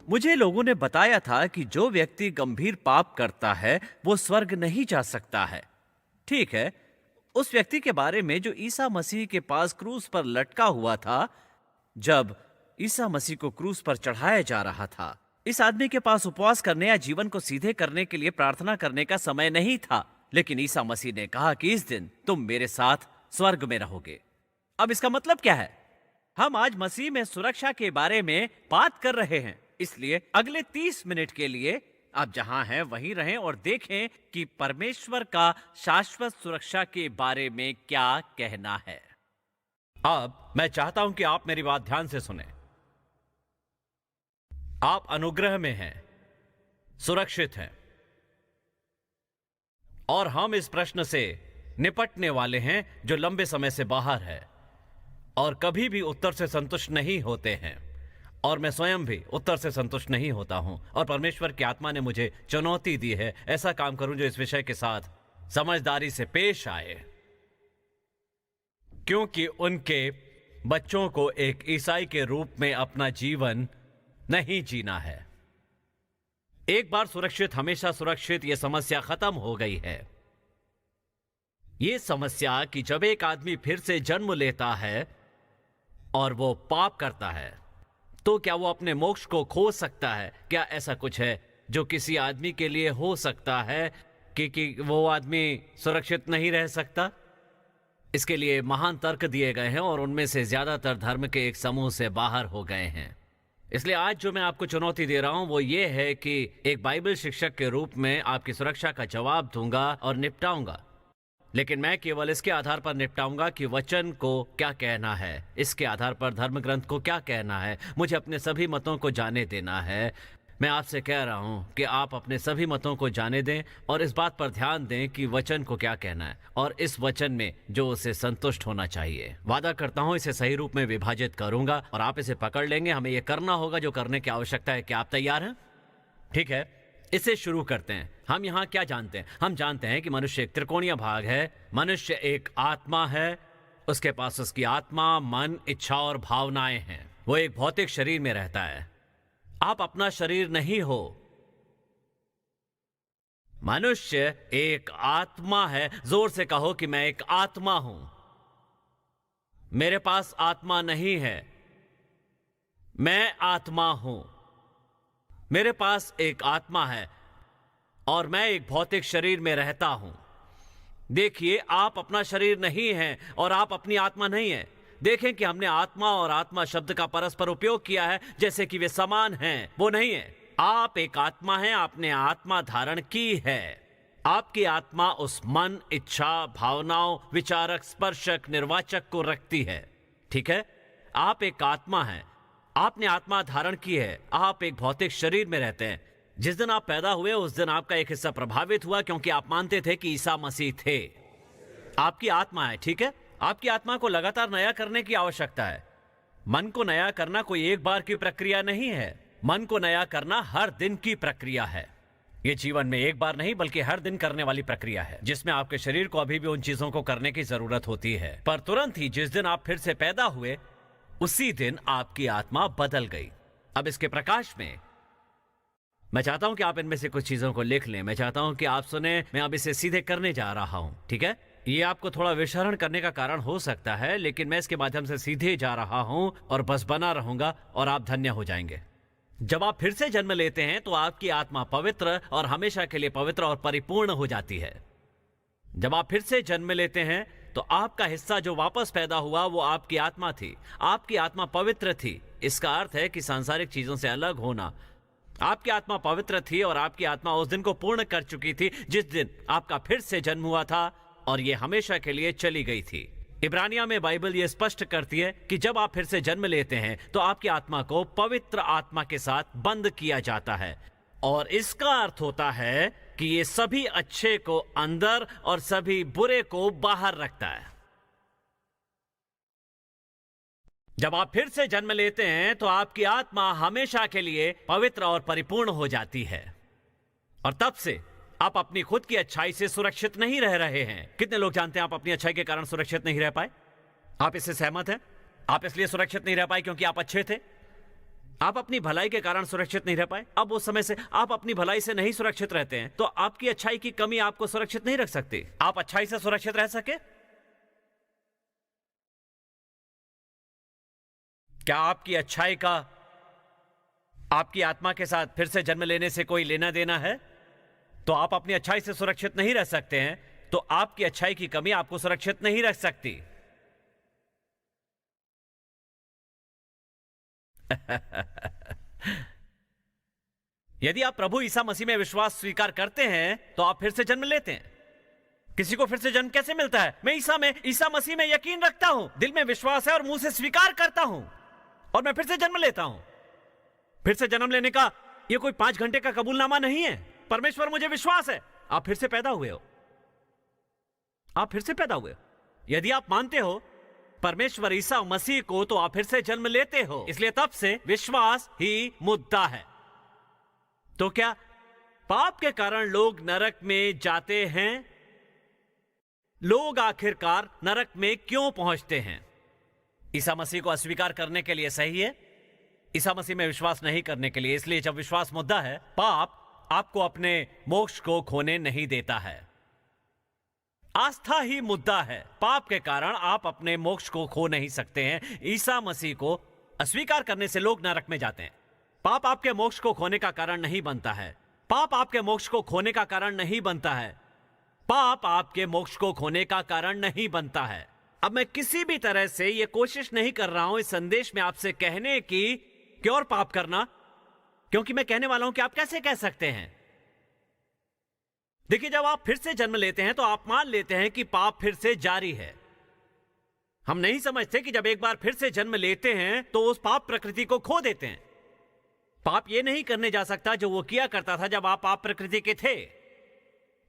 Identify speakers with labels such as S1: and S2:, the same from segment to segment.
S1: मुझे लोगों ने बताया था कि जो व्यक्ति गंभीर पाप करता है वो स्वर्ग नहीं जा सकता है। ठीक है, उस व्यक्ति के बारे में जो ईसा मसीह के पास क्रूस पर लटका हुआ था जब ईसा मसीह को क्रूस पर चढ़ाया जा रहा था। इस आदमी के पास उपवास करने या जीवन को सीधे करने के लिए प्रार्थना करने का समय नहीं था, लेकिन ईसा मसीह ने कहा कि इस दिन तुम मेरे साथ स्वर्ग में रहोगे। अब इसका मतलब क्या है? हम आज मसीह में सुरक्षा के बारे में बात कर रहे हैं, इसलिए अगले 30 मिनट के लिए आप जहां हैं वहीं रहें और देखें कि परमेश्वर का शाश्वत सुरक्षा के बारे में क्या कहना है। अब मैं चाहता हूं कि आप मेरी बात ध्यान से सुनें। आप अनुग्रह में हैं, सुरक्षित हैं, और हम इस प्रश्न से निपटने वाले हैं जो लंबे समय से बाहर है और कभी भी उत्तर से संतुष्ट नहीं होते हैं। और मैं स्वयं भी उत्तर से संतुष्ट नहीं होता हूं, और परमेश्वर की आत्मा ने मुझे चुनौती दी है ऐसा काम करूं जो इस विषय के साथ समझदारी से पेश आए, क्योंकि उनके बच्चों को एक ईसाई के रूप में अपना जीवन नहीं जीना है। एक बार सुरक्षित हमेशा सुरक्षित, यह समस्या खत्म हो गई है। यह समस्या कि जब एक आदमी फिर से जन्म लेता है और वो पाप करता है, तो क्या वो अपने मोक्ष को खो सकता है? क्या ऐसा कुछ है जो किसी आदमी के लिए हो सकता है कि वो आदमी सुरक्षित नहीं रह सकता? इसके लिए महान तर्क दिए गए हैं और उनमें से ज्यादातर धर्म के एक समूह से बाहर हो गए हैं। इसलिए आज जो मैं आपको चुनौती दे रहा हूं वो ये है कि एक बाइबल शिक्षक के रूप में आपकी सुरक्षा का जवाब दूंगा और निपटाऊंगा, लेकिन मैं केवल इसके आधार पर निपटाऊंगा कि वचन को क्या कहना है, इसके आधार पर धर्म ग्रंथ को क्या कहना है। मुझे अपने सभी मतों को जाने देना है। मैं आपसे कह रहा हूं कि आप अपने सभी मतों को जाने दें और इस बात पर ध्यान दें कि वचन को क्या कहना है और इस वचन में जो उसे संतुष्ट होना चाहिए। वादा करता हूं इसे सही रूप में विभाजित करूंगा और आप इसे पकड़ लेंगे। हमें यह करना होगा जो करने की आवश्यकता है। क्या आप तैयार हैं? ठीक है, इसे शुरू करते हैं। हम यहाँ क्या जानते हैं? हम जानते हैं कि मनुष्य एक त्रिकोणीय भाग है। मनुष्य एक आत्मा है, उसके पास उसकी आत्मा, मन, इच्छा और भावनाएं हैं। वो एक भौतिक शरीर में रहता है। आप अपना शरीर नहीं हो। मनुष्य एक आत्मा है। जोर से कहो कि मैं एक आत्मा हूं। मेरे पास आत्मा नहीं है, मैं आत्मा हूं। मेरे पास एक आत्मा है और मैं एक भौतिक शरीर में रहता हूं। देखिए, आप अपना शरीर नहीं हैं और आप अपनी आत्मा नहीं है। देखें कि हमने आत्मा और आत्मा शब्द का परस्पर उपयोग किया है जैसे कि वे समान हैं। वो नहीं है। आप एक आत्मा हैं, आपने आत्मा धारण की है। आपकी आत्मा उस मन, इच्छा, भावनाओं, विचारक, स्पर्शक, निर्वाचक को रखती है। ठीक है, आप एक आत्मा हैं, आपने आत्मा धारण की है। आप एक भौतिक शरीर में रहते हैं। जिस दिन आप पैदा हुए उस दिन आपका एक हिस्सा प्रभावित हुआ क्योंकि आप मानते थे कि ईसा मसीह थे। आपकी आत्मा है, ठीक है। आपकी आत्मा को लगातार नया करने की आवश्यकता है। मन को नया करना कोई एक बार की प्रक्रिया नहीं है। मन को नया करना हर दिन की प्रक्रिया है। यह जीवन में एक बार नहीं बल्कि हर दिन करने वाली प्रक्रिया है, जिसमें आपके शरीर को अभी भी उन चीजों को करने की जरूरत होती है। पर तुरंत ही जिस दिन आप फिर से पैदा हुए उसी दिन आपकी आत्मा बदल गई। अब इसके प्रकाश में मैं चाहता हूं कि आप इनमें से कुछ चीजों को लिख लें। मैं चाहता हूं कि आप सुने। मैं अब इसे सीधे करने जा रहा हूं, ठीक है। ये आपको थोड़ा विशरण करने का कारण हो सकता है, लेकिन मैं इसके माध्यम से सीधे जा रहा हूं और बस बना रहूंगा और आप धन्य हो जाएंगे। जब आप फिर से जन्म लेते हैं तो आपकी आत्मा पवित्र और हमेशा के लिए पवित्र और परिपूर्ण हो जाती है। जब आप फिर से जन्म लेते हैं तो आपका हिस्सा जो वापस पैदा हुआ वो आपकी आत्मा थी। आपकी आत्मा पवित्र थी। इसका अर्थ है कि सांसारिक चीजों से अलग होना। आपकी आत्मा पवित्र थी और आपकी आत्मा उस दिन को पूर्ण कर चुकी थी जिस दिन आपका फिर से जन्म हुआ था, और यह हमेशा के लिए चली गई थी। इब्रानिया में बाइबल यह स्पष्ट करती है कि जब आप फिर से जन्म लेते हैं तो आपकी आत्मा को पवित्र आत्मा के साथ बंद किया जाता है, और इसका अर्थ होता है कि ये सभी अच्छे को अंदर और सभी बुरे को बाहर रखता है। जब आप फिर से जन्म लेते हैं तो आपकी आत्मा हमेशा के लिए पवित्र और परिपूर्ण हो जाती है, और तब से आप अपनी खुद की अच्छाई से सुरक्षित नहीं रह रहे हैं। कितने लोग जानते हैं आप अपनी अच्छाई के कारण सुरक्षित नहीं रह पाए? आप इससे सहमत हैं? आप इसलिए सुरक्षित नहीं रह पाए क्योंकि आप अच्छे थे? आप अपनी भलाई के कारण सुरक्षित नहीं रह पाए। अब उस समय से आप अपनी भलाई से नहीं सुरक्षित रहते हैं, तो आपकी अच्छाई की कमी आपको सुरक्षित नहीं रख सकती। आप अच्छाई से सुरक्षित रह सके? क्या आपकी अच्छाई का आपकी आत्मा के साथ फिर से जन्म लेने से कोई लेना देना है? तो आप अपनी अच्छाई से सुरक्षित नहीं रह सकते हैं, तो आपकी अच्छाई की कमी आपको सुरक्षित नहीं रख सकती। यदि आप प्रभु ईसा मसीह में विश्वास स्वीकार करते हैं तो आप फिर से जन्म लेते हैं। किसी को फिर से जन्म कैसे मिलता है? मैं ईसा मसीह में यकीन रखता हूं, दिल में विश्वास है और मुंह से स्वीकार करता हूं, और मैं फिर से जन्म लेता हूं। फिर से जन्म लेने का यह कोई 5 घंटे का कबूलनामा नहीं है। परमेश्वर, मुझे विश्वास है आप फिर से पैदा हुए हो। आप फिर से पैदा हुए हो। यदि आप मानते हो परमेश्वर ईसा मसीह को, तो आप फिर से जन्म लेते हो। इसलिए तब से विश्वास ही मुद्दा है। तो क्या पाप के कारण लोग नरक में जाते हैं? लोग आखिरकार नरक में क्यों पहुंचते हैं? ईसा मसीह को अस्वीकार करने के लिए सही है, ईसा मसीह में विश्वास नहीं करने के लिए। इसलिए जब विश्वास मुद्दा है, पाप आपको अपने मोक्ष को खोने नहीं देता है। आस्था ही मुद्दा है। पाप के कारण आप अपने मोक्ष को खो नहीं सकते हैं। ईसा मसीह को अस्वीकार करने से लोग नरक में जाते हैं। पाप आपके मोक्ष को खोने का कारण नहीं बनता है। पाप आपके मोक्ष को खोने का कारण नहीं बनता है। पाप आपके मोक्ष को खोने का कारण नहीं बनता है। अब मैं किसी भी तरह से यह कोशिश नहीं कर रहा हूं इस संदेश में आपसे कहने की कि और पाप करना, क्योंकि मैं कहने वाला हूं कि आप कैसे कह सकते हैं। देखिए, जब आप फिर से जन्म लेते हैं तो आप मान लेते हैं कि पाप फिर से जारी है। हम नहीं समझते कि जब एक बार फिर से जन्म लेते हैं तो उस पाप प्रकृति को खो देते हैं। पाप ये नहीं करने जा सकता जो वो किया करता था जब आप पाप प्रकृति के थे।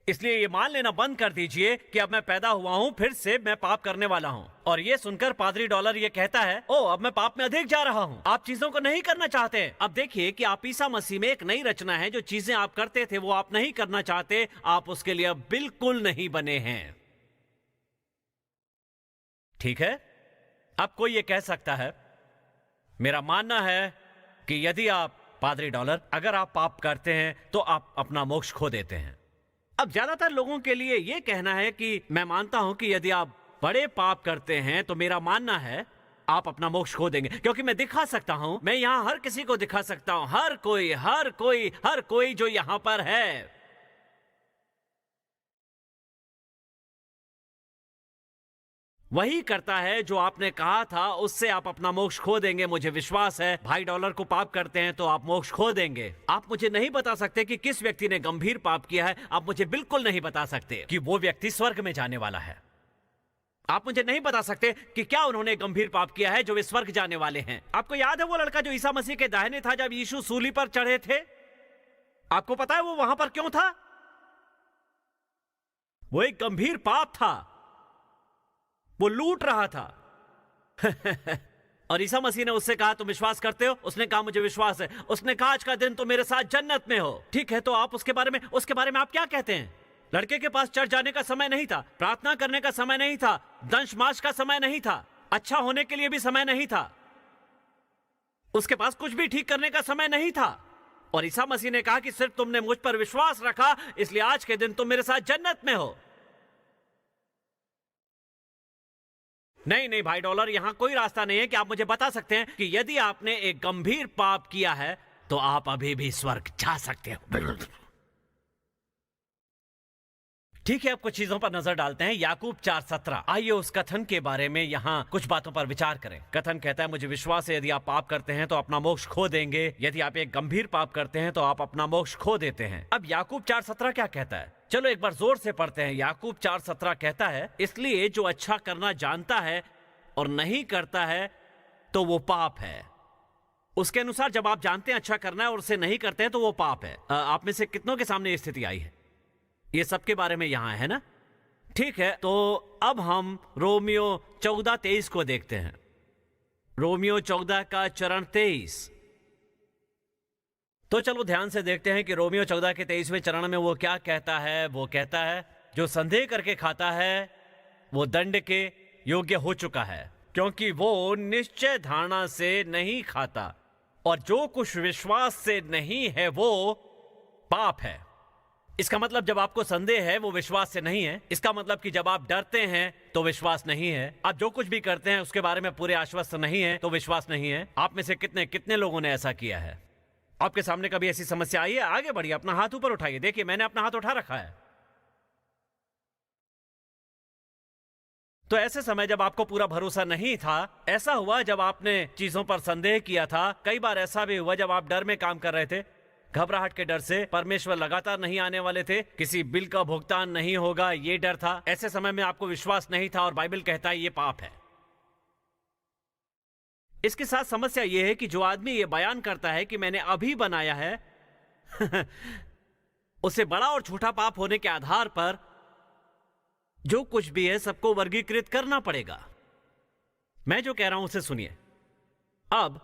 S1: इसलिए ये मान लेना बंद कर दीजिए कि अब मैं पैदा हुआ हूं, फिर से मैं पाप करने वाला हूं। और ये सुनकर पादरी डॉलर ये कहता है, ओ अब मैं पाप में अधिक जा रहा हूं। आप चीजों को नहीं करना चाहते। अब देखिए कि आप ईसा मसीह में एक नई रचना है। जो चीजें आप करते थे वो आप नहीं करना चाहते। आप उसके लिए अब बिल्कुल नहीं बने हैं। ठीक है? अब कोई ये कह सकता है, मेरा मानना है कि यदि आप पादरी डॉलर, अगर आप पाप करते हैं तो आप अपना मोक्ष खो देते हैं। अब ज्यादातर लोगों के लिए यह कहना है कि मैं मानता हूं कि यदि आप बड़े पाप करते हैं तो मेरा मानना है आप अपना मोक्ष खो देंगे, क्योंकि मैं दिखा सकता हूं, मैं यहां हर किसी को दिखा सकता हूं, हर कोई जो यहां पर है। वही करता है जो आपने कहा था, उससे आप अपना मोक्ष खो देंगे। मुझे विश्वास है भाई डॉलर को पाप करते हैं तो आप मोक्ष खो देंगे। आप मुझे नहीं बता सकते कि किस व्यक्ति ने गंभीर पाप किया है। आप मुझे बिल्कुल नहीं बता सकते कि वो व्यक्ति स्वर्ग में जाने वाला है। आप मुझे नहीं बता सकते कि क्या उन्होंने गंभीर पाप किया है जो वे स्वर्ग जाने वाले हैं। आपको याद है वो लड़का जो ईसा मसीह के दाहिने था जब यीशु सूली पर चढ़े थे? आपको पता है वो वहां पर क्यों था? वो एक गंभीर पाप था। वो लूट रहा था। और ईसा मसीह ने उससे कहा, तुम विश्वास करते हो? उसने कहा, मुझे विश्वास है। उसने कहा, आज का दिन तुम मेरे साथ जन्नत में हो। ठीक है, तो आप उसके बारे में आप क्या कहते हैं? लड़के के पास चर्च जाने का समय नहीं था, प्रार्थना करने का समय नहीं था, दंश मास का समय नहीं था, अच्छा होने के लिए भी समय नहीं था, उसके पास कुछ भी ठीक करने का समय नहीं था। और ईसा मसीह ने कहा कि सिर्फ तुमने मुझ पर विश्वास रखा, इसलिए आज के दिन तुम मेरे साथ जन्नत में हो। नहीं भाई डॉलर, यहां कोई रास्ता नहीं है कि आप मुझे बता सकते हैं कि यदि आपने एक गंभीर पाप किया है तो आप अभी भी स्वर्ग जा सकते हो। ठीक है, अब कुछ चीजों पर नजर डालते हैं। याकूब 4:17। आइए उस कथन के बारे में यहां कुछ बातों पर विचार करें। कथन कहता है, मुझे विश्वास है यदि आप पाप करते हैं तो अपना मोक्ष खो देंगे। यदि आप एक गंभीर पाप करते हैं तो आप अपना मोक्ष खो देते हैं। अब याकूब 4:17 क्या कहता है? चलो एक बार जोर से पढ़ते हैं। याकूब 4:17 कहता है, इसलिए जो अच्छा करना जानता है और नहीं करता है तो वो पाप है। उसके अनुसार जब आप जानते हैं अच्छा करना है और उसे नहीं करते हैं तो वो पाप है। आप में से कितनों के सामने ये स्थिति आई है? ये सबके बारे में यहां है ना? ठीक है, तो अब हम रोमियो 14:23 को देखते हैं। रोमियो 14 का चरण 23। तो चलो ध्यान से देखते हैं कि रोमियो 14 के 23वें चरण में वो क्या कहता है। वो कहता है, जो संदेह करके खाता है वो दंड के योग्य हो चुका है, क्योंकि वो निश्चय धारणा से नहीं खाता, और जो कुछ विश्वास से नहीं है वो पाप है। इसका मतलब जब आपको संदेह है वो विश्वास से नहीं है। इसका मतलब कि जब आप डरते हैं तो विश्वास नहीं है। आप जो कुछ भी करते हैं उसके बारे में पूरे आश्वस्त नहीं है तो विश्वास नहीं है। आप में से कितने कितने लोगों ने ऐसा किया है? आपके सामने कभी ऐसी समस्या आई है? आगे बढ़िए, अपना हाथ ऊपर उठाइए। देखिए, मैंने अपना हाथ उठा रखा है। तो ऐसे समय जब आपको पूरा भरोसा नहीं था, ऐसा हुआ जब आपने चीजों पर संदेह किया था। कई बार ऐसा भी हुआ जब आप डर में काम कर रहे थे, घबराहट के डर से, परमेश्वर लगातार नहीं आने वाले थे, किसी बिल का भुगतान नहीं होगा, ये डर था। ऐसे समय में आपको विश्वास नहीं था और बाइबल कहता है ये पाप है। इसके साथ समस्या यह है कि जो आदमी ये बयान करता है कि मैंने अभी बनाया है उसे बड़ा और छोटा पाप होने के आधार पर जो कुछ भी है सबको वर्गीकृत करना पड़ेगा। मैं जो कह रहा हूं उसे सुनिए। अब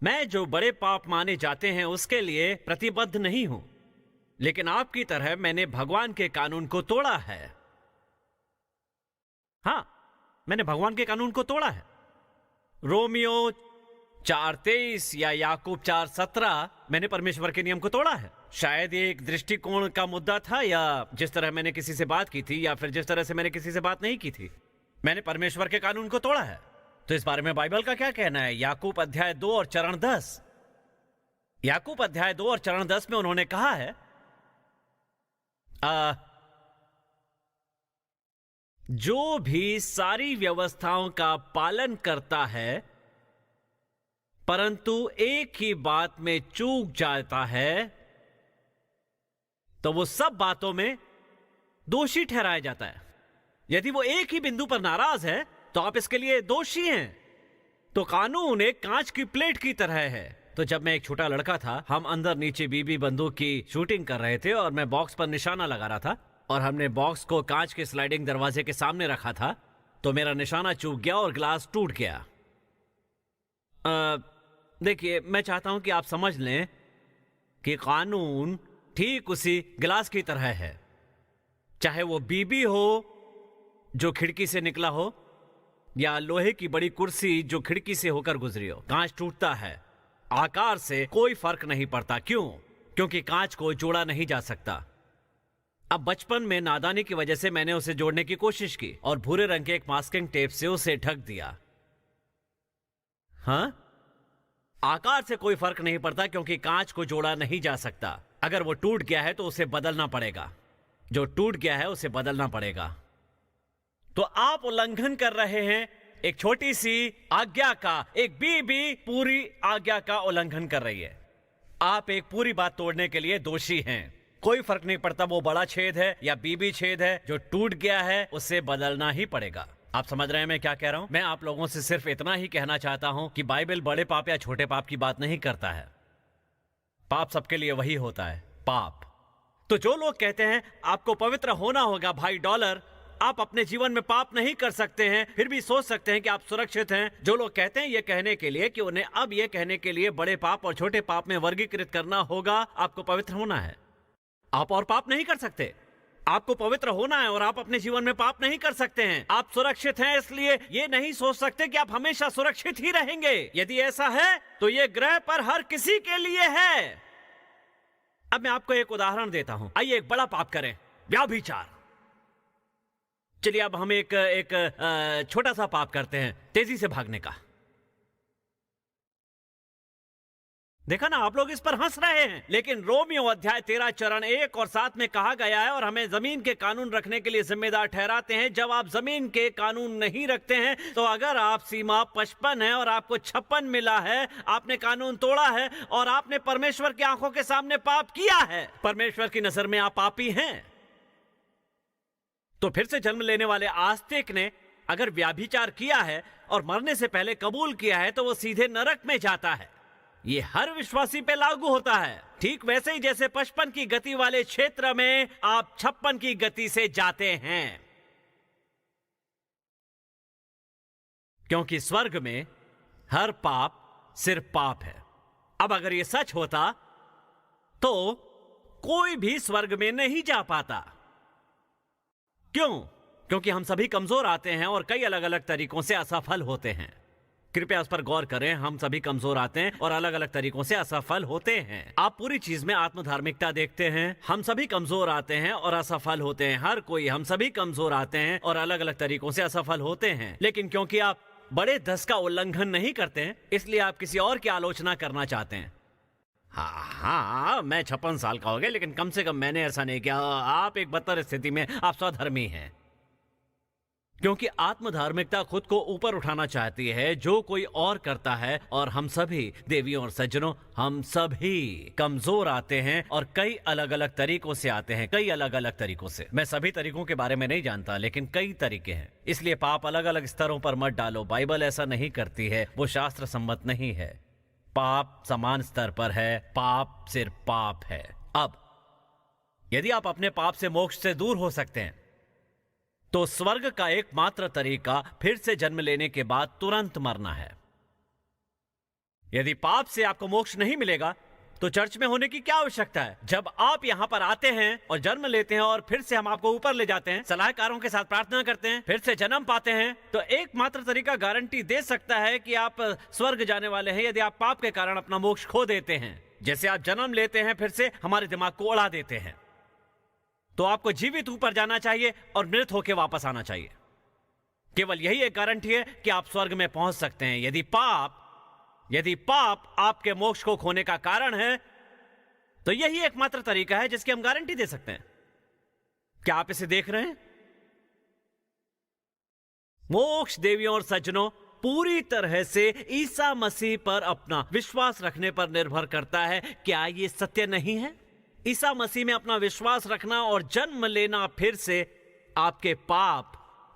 S1: मैं जो बड़े पाप माने जाते हैं उसके लिए प्रतिबद्ध नहीं हूं, लेकिन आपकी तरह मैंने भगवान के कानून को तोड़ा है। हां, मैंने भगवान के कानून को तोड़ा है। रोमियो 4:23 या याकूब 4:17, मैंने परमेश्वर के नियम को तोड़ा है। शायद ये एक दृष्टिकोण का मुद्दा था, या जिस तरह मैंने किसी से बात की थी, या फिर जिस तरह से मैंने किसी से बात नहीं की थी, मैंने परमेश्वर के कानून को तोड़ा है। तो इस बारे में बाइबल का क्या कहना है? याकूब अध्याय 2 और चरण 10। याकूब अध्याय 2 और चरण 10 में उन्होंने कहा है, जो भी सारी व्यवस्थाओं का पालन करता है परंतु एक ही बात में चूक जाता है तो वो सब बातों में दोषी ठहराया जाता है। यदि वो एक ही बिंदु पर नाराज है तो आप इसके लिए दोषी हैं। तो कानून एक कांच की प्लेट की तरह है। तो जब मैं एक छोटा लड़का था, हम अंदर नीचे बीबी बंदूक की शूटिंग कर रहे थे और मैं बॉक्स पर निशाना लगा रहा था और हमने बॉक्स को कांच के स्लाइडिंग दरवाजे के सामने रखा था। तो मेरा निशाना चूक गया और ग्लास टूट गया। देखिए, मैं चाहता हूं कि आप समझ लें कि कानून ठीक उसी गिलास की तरह है। चाहे वो बीबी हो जो खिड़की से निकला हो या लोहे की बड़ी कुर्सी जो खिड़की से होकर गुजरी हो, कांच टूटता है। आकार से कोई फर्क नहीं पड़ता। क्यों? क्योंकि कांच को जोड़ा नहीं जा सकता। अब बचपन में नादानी की वजह से मैंने उसे जोड़ने की कोशिश की और भूरे रंग के एक मास्किंग टेप से उसे ढक दिया। हाँ, आकार से कोई फर्क नहीं पड़ता क्योंकि कांच को जोड़ा नहीं जा सकता। अगर वो टूट गया है तो उसे बदलना पड़ेगा। जो टूट गया है उसे बदलना पड़ेगा। तो आप उल्लंघन कर रहे हैं एक छोटी सी आज्ञा का। एक बीबी पूरी आज्ञा का उल्लंघन कर रही है। आप एक पूरी बात तोड़ने के लिए दोषी हैं। कोई फर्क नहीं पड़ता वो बड़ा छेद है या बीबी छेद है। जो टूट गया है उसे बदलना ही पड़ेगा। आप समझ रहे हैं मैं क्या कह रहा हूं? मैं आप लोगों से सिर्फ इतना ही कहना चाहता हूं कि बाइबल बड़े पाप या छोटे पाप की बात नहीं करता है। पाप सबके लिए वही होता है, पाप। तो जो लोग कहते हैं आपको पवित्र होना होगा भाई डॉलर, आप अपने जीवन में पाप नहीं कर सकते हैं फिर भी सोच सकते हैं कि आप सुरक्षित हैं। जो लोग कहते हैं ये कहने के लिए कि उन्हें अब ये कहने के लिए बड़े पाप और छोटे पाप में वर्गीकृत करना होगा, आपको पवित्र होना है। आप और पाप नहीं कर सकते। आपको पवित्र होना है और आप अपने जीवन में पाप नहीं कर सकते हैं। आप सुरक्षित हैं, इसलिए ये नहीं सोच सकते कि आप हमेशा सुरक्षित ही रहेंगे। यदि ऐसा है तो ये ग्रह पर हर किसी के लिए है। अब मैं आपको एक उदाहरण देता हूं। आइए एक बड़ा पाप करें, व्यभिचार। चलिए अब हम एक छोटा सा पाप करते हैं, तेजी से भागने का। देखा ना, आप लोग इस पर हंस रहे हैं, लेकिन रोमियो अध्याय 13 चरण 1 और 7 में कहा गया है और हमें जमीन के कानून रखने के लिए जिम्मेदार ठहराते हैं। जब आप जमीन के कानून नहीं रखते हैं तो अगर आप सीमा 55 है और आपको 56 मिला है, आपने कानून तोड़ा है और आपने परमेश्वर की आंखों के सामने पाप किया है। परमेश्वर की नजर में आप पापी हैं। तो फिर से जन्म लेने वाले आस्तिक ने अगर व्यभिचार किया है और मरने से पहले कबूल किया है तो वो सीधे नरक में जाता है। ये हर विश्वासी पे लागू होता है। ठीक वैसे ही जैसे 55 की गति वाले क्षेत्र में आप 56 की गति से जाते हैं, क्योंकि स्वर्ग में हर पाप सिर्फ पाप है। अब अगर ये सच होता तो कोई भी स्वर्ग में नहीं जा पाता। क्यों? क्योंकि हम सभी कमजोर आते हैं और कई अलग अलग तरीकों से असफल होते हैं। कृपया उस पर गौर करें। हम सभी कमजोर आते हैं और अलग अलग तरीकों से असफल होते हैं। आप पूरी चीज में आत्मधार्मिकता देखते हैं। हम सभी कमजोर आते हैं और असफल होते हैं। हर कोई, हम सभी कमजोर आते हैं और अलग अलग तरीकों से असफल होते हैं। लेकिन क्योंकि आप बड़े 10 का उल्लंघन नहीं करते हैं, इसलिए आप किसी और की आलोचना करना चाहते हैं। हाँ, मैं 56 साल का हो गया, लेकिन कम से कम मैंने ऐसा नहीं किया। आप एक बदतर स्थिति में, आप स्वधर्मी हैं। क्योंकि आत्मधार्मिकता खुद को ऊपर उठाना चाहती है, जो कोई और करता है। और हम सभी देवियों और सज्जनों, हम सभी कमजोर आते हैं और कई अलग अलग तरीकों से आते हैं, कई अलग अलग तरीकों से। मैं सभी तरीकों के बारे में नहीं जानता, लेकिन कई तरीके हैं। इसलिए पाप अलग अलग स्तरों पर मत डालो। बाइबल ऐसा नहीं करती है, वो शास्त्र सम्मत नहीं है। पाप समान स्तर पर है। पाप सिर्फ पाप है। अब यदि आप अपने पाप से, मोक्ष से दूर हो सकते हैं, तो स्वर्ग का एकमात्र तरीका फिर से जन्म लेने के बाद तुरंत मरना है। यदि पाप से आपको मोक्ष नहीं मिलेगा, तो चर्च में होने की क्या आवश्यकता है? जब आप यहां पर आते हैं और जन्म लेते हैं और फिर से हम आपको ऊपर ले जाते हैं, सलाहकारों के साथ प्रार्थना करते हैं, फिर से जन्म पाते हैं, तो एकमात्र तरीका गारंटी दे सकता है कि आप स्वर्ग जाने वाले हैं, यदि आप पाप के कारण अपना मोक्ष खो देते हैं। जैसे आप जन्म लेते हैं, फिर से हमारे दिमाग को उड़ा देते हैं, तो आपको जीवित ऊपर जाना चाहिए और मृत होकर वापस आना चाहिए। केवल यही एक गारंटी है कि आप स्वर्ग में पहुंच सकते हैं। यदि पाप आपके मोक्ष को खोने का कारण है, तो यही एकमात्र तरीका है जिसकी हम गारंटी दे सकते हैं। क्या आप इसे देख रहे हैं? मोक्ष, देवियों और सज्जनों, पूरी तरह से ईसा मसीह पर अपना विश्वास रखने पर निर्भर करता है। क्या यह सत्य नहीं है? ईसा मसीह में अपना विश्वास रखना और जन्म लेना फिर से, आपके पाप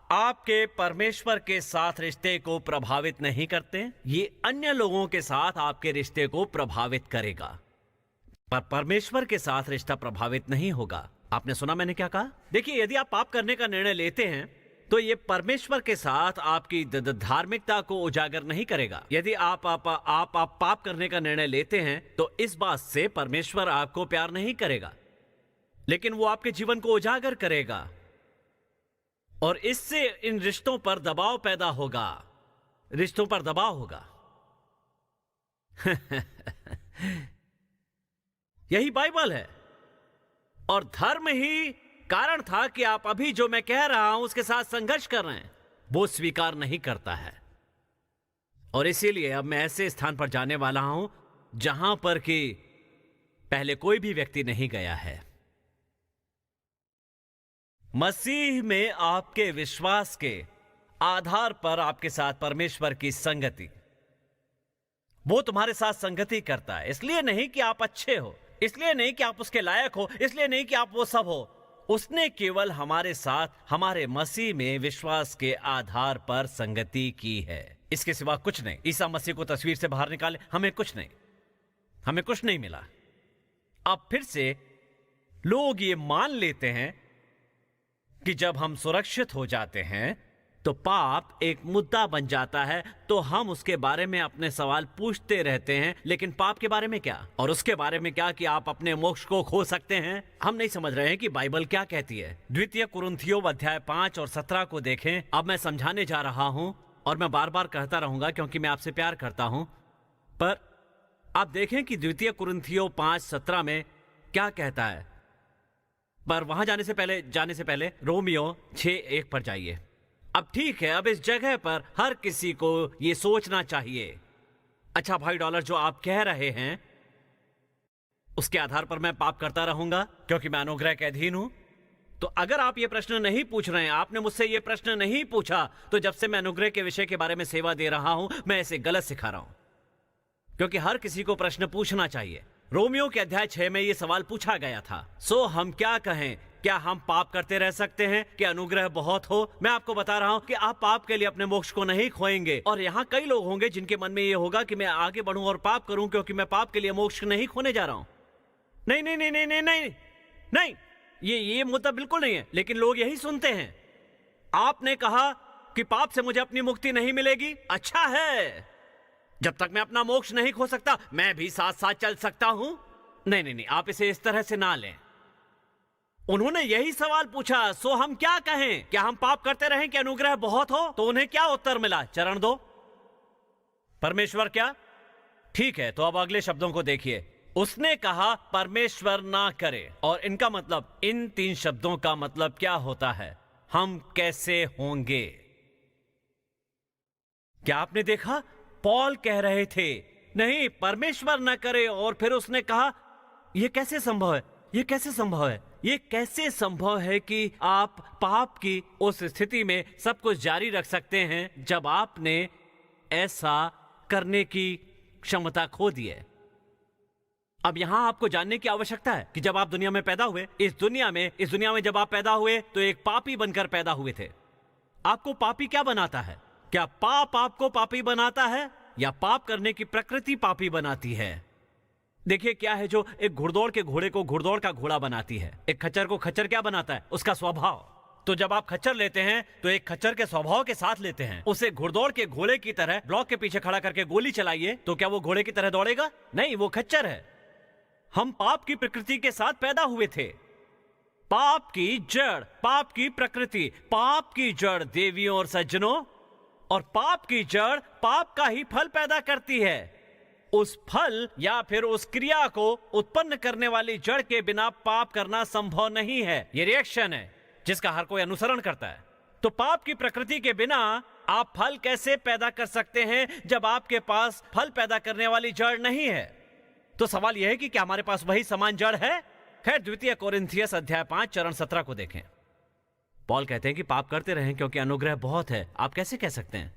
S1: आपके परमेश्वर के साथ रिश्ते को प्रभावित नहीं करते। ये अन्य लोगों के साथ आपके रिश्ते को प्रभावित करेगा, पर परमेश्वर के साथ रिश्ता प्रभावित नहीं होगा। आपने सुना मैंने क्या कहा? देखिए, यदि आप पाप करने का निर्णय लेते हैं, तो ये परमेश्वर के साथ आपकी धार्मिकता को उजागर नहीं करेगा। यदि आप पाप करने का निर्णय लेते हैं, तो इस बात से परमेश्वर आपको प्यार नहीं करेगा, लेकिन वो आपके जीवन को उजागर करेगा, और इससे इन रिश्तों पर दबाव पैदा होगा। रिश्तों पर दबाव होगा। यही बाइबल है, और धर्म ही कारण था कि आप अभी जो मैं कह रहा हूं उसके साथ संघर्ष कर रहे हैं। वो स्वीकार नहीं करता है, और इसीलिए अब मैं ऐसे स्थान पर जाने वाला हूं जहां पर कि पहले कोई भी व्यक्ति नहीं गया है। मसीह में आपके विश्वास के आधार पर आपके साथ परमेश्वर की संगति, वो तुम्हारे साथ संगति करता है। इसलिए नहीं कि आप अच्छे हो, इसलिए नहीं कि आप उसके लायक हो, इसलिए नहीं कि आप वो सब हो। उसने केवल हमारे साथ हमारे मसीह में विश्वास के आधार पर संगति की है, इसके सिवा कुछ नहीं। ईसा मसीह को तस्वीर से बाहर निकाले, हमें कुछ नहीं मिला। अब फिर से लोग ये मान लेते हैं कि जब हम सुरक्षित हो जाते हैं तो पाप एक मुद्दा बन जाता है, तो हम उसके बारे में अपने सवाल पूछते रहते हैं। लेकिन पाप के बारे में क्या, और उसके बारे में क्या कि आप अपने मोक्ष को खो सकते हैं? हम नहीं समझ रहे हैं कि बाइबल क्या कहती है। द्वितीय कुरिन्थियों अध्याय 5 और 17 को देखें। अब मैं समझाने जा रहा हूं, और मैं बार बार कहता रहूंगा क्योंकि मैं आपसे प्यार करता हूं, पर आप देखें कि द्वितीय कुरिन्थियों 5:17 में क्या कहता है। पर वहां जाने से पहले रोमियो 6:1 पर जाइए। अब ठीक है, अब इस जगह पर हर किसी को यह सोचना चाहिए, अच्छा भाई डॉलर, जो आप कह रहे हैं उसके आधार पर मैं पाप करता रहूंगा क्योंकि मैं अनुग्रह के अधीन हूं। तो अगर आप ये प्रश्न नहीं पूछ रहे हैं, आपने मुझसे ये प्रश्न नहीं पूछा, तो जब से मैं अनुग्रह के विषय के बारे में सेवा दे रहा हूं, मैं इसे गलत सिखा रहा हूं, क्योंकि हर किसी को प्रश्न पूछना चाहिए। रोमियो के अध्याय 6 में यह सवाल पूछा गया था, सो हम क्या कहें? क्या हम पाप करते रह सकते हैं कि अनुग्रह बहुत हो? मैं आपको बता रहा हूं कि आप पाप के लिए अपने मोक्ष को नहीं खोएंगे। और यहाँ कई लोग होंगे जिनके मन में यह होगा कि मैं आगे बढ़ूं और पाप करूं क्योंकि मैं पाप के लिए मोक्ष नहीं खोने जा रहा हूं। नहीं नहीं नहीं नहीं नहीं नहीं नहीं, ये मुद्दा बिल्कुल नहीं है। लेकिन लोग यही सुनते हैं। आपने कहा कि पाप से मुझे अपनी मुक्ति नहीं मिलेगी। अच्छा है, जब तक मैं अपना मोक्ष नहीं खो सकता, मैं भी साथ साथ चल सकता हूं। नहीं नहीं नहीं, आप इसे इस तरह से ना लें। उन्होंने यही सवाल पूछा, सो हम क्या कहें? क्या हम पाप करते रहें कि अनुग्रह बहुत हो? तो उन्हें क्या उत्तर मिला? चरण दो। परमेश्वर क्या? ठीक है, तो अब अगले शब्दों को देखिए। उसने कहा परमेश्वर ना करे, और इनका मतलब, इन 3 शब्दों का मतलब क्या होता है? हम कैसे होंगे? क्या आपने देखा? पॉल कह रहे थे नहीं, परमेश्वर ना करे, और फिर उसने कहा यह कैसे संभव है? यह कैसे संभव है? यह कैसे संभव है कि आप पाप की उस स्थिति में सब कुछ जारी रख सकते हैं जब आपने ऐसा करने की क्षमता खो दी है? अब यहां आपको जानने की आवश्यकता है कि जब आप दुनिया में पैदा हुए, इस दुनिया में जब आप पैदा हुए तो एक पापी बनकर पैदा हुए थे। आपको पापी क्या बनाता है? क्या पाप आपको पापी बनाता है, या पाप करने की प्रकृति पापी बनाती है? देखिए क्या है जो एक घुड़दौड़ के घोड़े को घुड़दौड़ का घोड़ा बनाती है, एक खच्चर को खच्चर क्या बनाता है? उसका स्वभाव। तो जब आप खच्चर लेते हैं तो एक खच्चर के स्वभाव के साथ लेते हैं। उसे घुड़दौड़ के घोड़े की तरह ब्लॉक के पीछे खड़ा करके गोली चलाइए तो क्या वो घोड़े की तरह दौड़ेगा? नहीं, वो खच्चर है। हम पाप की प्रकृति के साथ पैदा हुए थे। पाप की जड़, पाप की प्रकृति, पाप की जड़ देवियों और सज्जनों, और पाप की जड़ पाप का ही फल पैदा करती है। उस फल या फिर उस क्रिया को उत्पन्न करने वाली जड़ के बिना पाप करना संभव नहीं है। यह रिएक्शन है जिसका हर कोई अनुसरण करता है। तो पाप की प्रकृति के बिना आप फल कैसे पैदा कर सकते हैं जब आपके पास फल पैदा करने वाली जड़ नहीं है? तो सवाल यह है कि क्या हमारे पास वही समान जड़ है? खैर, 2 कोरिन्थियस अध्याय 5 चरण 17 को देखें। पॉल कहते हैं कि पाप करते रहें क्योंकि अनुग्रह बहुत है। आप कैसे कह सकते हैं?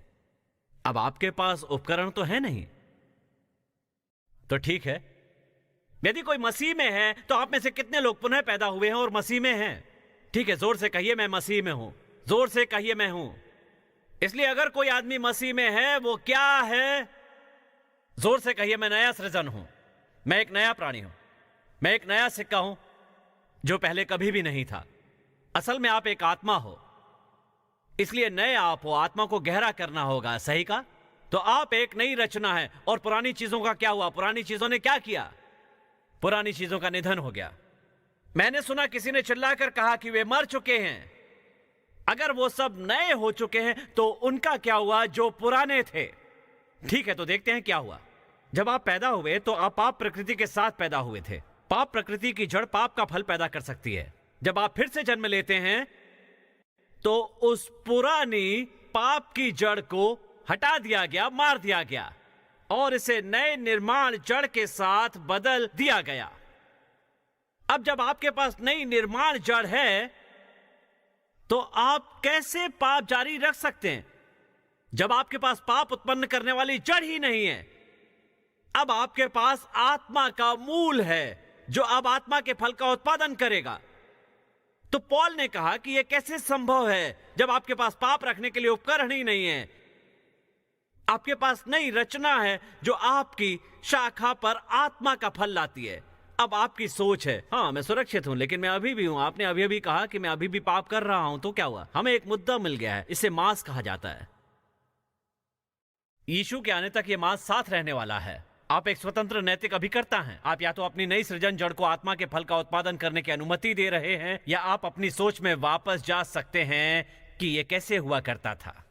S1: अब आपके पास उपकरण तो है नहीं। तो ठीक है, यदि कोई मसीह में है तो आप में से कितने लोग पुनः पैदा हुए हैं और मसीह में हैं? ठीक है, जोर से कहिए मैं मसीह में हूं। जोर से कहिए मैं हूं। इसलिए अगर कोई आदमी मसीह में है, वो क्या है? जोर से कहिए मैं नया सृजन हूं, मैं एक नया प्राणी हूं, मैं एक नया सिक्का हूं जो पहले कभी भी नहीं था। असल में आप एक आत्मा हो, इसलिए नए आप हो। आत्मा को गहरा करना होगा, सही का? तो आप एक नई रचना है। और पुरानी चीजों का क्या हुआ? पुरानी चीजों ने क्या किया? पुरानी चीजों का निधन हो गया। मैंने सुना किसी ने चिल्लाकर कहा कि वे मर चुके हैं। अगर वो सब नए हो चुके हैं तो उनका क्या हुआ जो पुराने थे? ठीक है, तो देखते हैं क्या हुआ। जब आप पैदा हुए तो आप पाप प्रकृति के साथ पैदा हुए थे। पाप प्रकृति की जड़ पाप का फल पैदा कर सकती है। जब आप फिर से जन्म लेते हैं तो उस पुरानी पाप की जड़ को हटा दिया गया, मार दिया गया, और इसे नए निर्माण जड़ के साथ बदल दिया गया। अब जब आपके पास नई निर्माण जड़ है तो आप कैसे पाप जारी रख सकते हैं जब आपके पास पाप उत्पन्न करने वाली जड़ ही नहीं है? अब आपके पास आत्मा का मूल है जो अब आत्मा के फल का उत्पादन करेगा। तो पॉल ने कहा कि यह कैसे संभव है जब आपके पास पाप रखने के लिए उपकरण ही नहीं है? आपके पास नई रचना है जो आपकी शाखा पर आत्मा का फल लाती है। अब आपकी सोच है, हाँ मैं सुरक्षित हूं, लेकिन मैं अभी भी हूं। आपने अभी अभी कहा कि मैं अभी भी पाप कर रहा हूं, तो क्या हुआ? हमें एक मुद्दा मिल गया है, इसे मांस कहा जाता है। यीशु के आने तक यह मांस साथ रहने वाला है। आप एक स्वतंत्र नैतिक अभिकर्ता हैं। आप या तो अपनी नई सृजन जड़ को आत्मा के फल का उत्पादन करने की अनुमति दे रहे हैं, या आप अपनी सोच में वापस जा सकते हैं कि यह कैसे हुआ करता था।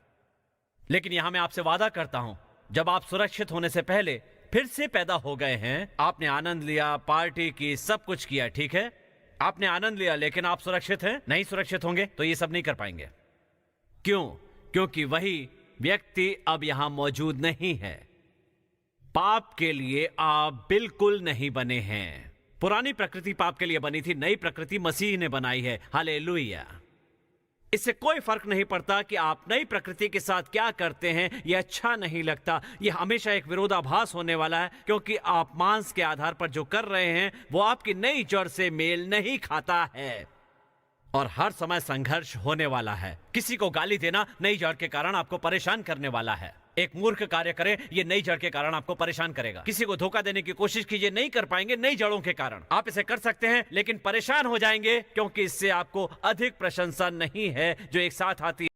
S1: लेकिन यहां मैं आपसे वादा करता हूं, जब आप सुरक्षित होने से पहले फिर से पैदा हो गए हैं, आपने आनंद लिया, पार्टी की, सब कुछ किया, ठीक है? आपने आनंद लिया, लेकिन आप सुरक्षित हैं? नहीं सुरक्षित होंगे तो ये सब नहीं कर पाएंगे। क्यों? क्योंकि वही व्यक्ति अब यहां मौजूद नहीं है। पाप के लिए आप बिल्कुल नहीं बने हैं। पुरानी प्रकृति पाप के लिए बनी थी, नई प्रकृति मसीह ने बनाई है। हालेलुया। इससे कोई फर्क नहीं पड़ता कि आप नई प्रकृति के साथ क्या करते हैं, यह अच्छा नहीं लगता। यह हमेशा एक विरोधाभास होने वाला है, क्योंकि आप मांस के आधार पर जो कर रहे हैं वो आपकी नई जड़ से मेल नहीं खाता है, और हर समय संघर्ष होने वाला है। किसी को गाली देना नई जड़ के कारण आपको परेशान करने वाला है। एक मूर्ख कार्य करें, ये नई जड़ के कारण आपको परेशान करेगा। किसी को धोखा देने की कोशिश कीजिए, नहीं कर पाएंगे नई जड़ों के कारण। आप इसे कर सकते हैं लेकिन परेशान हो जाएंगे, क्योंकि इससे आपको अधिक प्रशंसा नहीं है जो एक साथ आती है।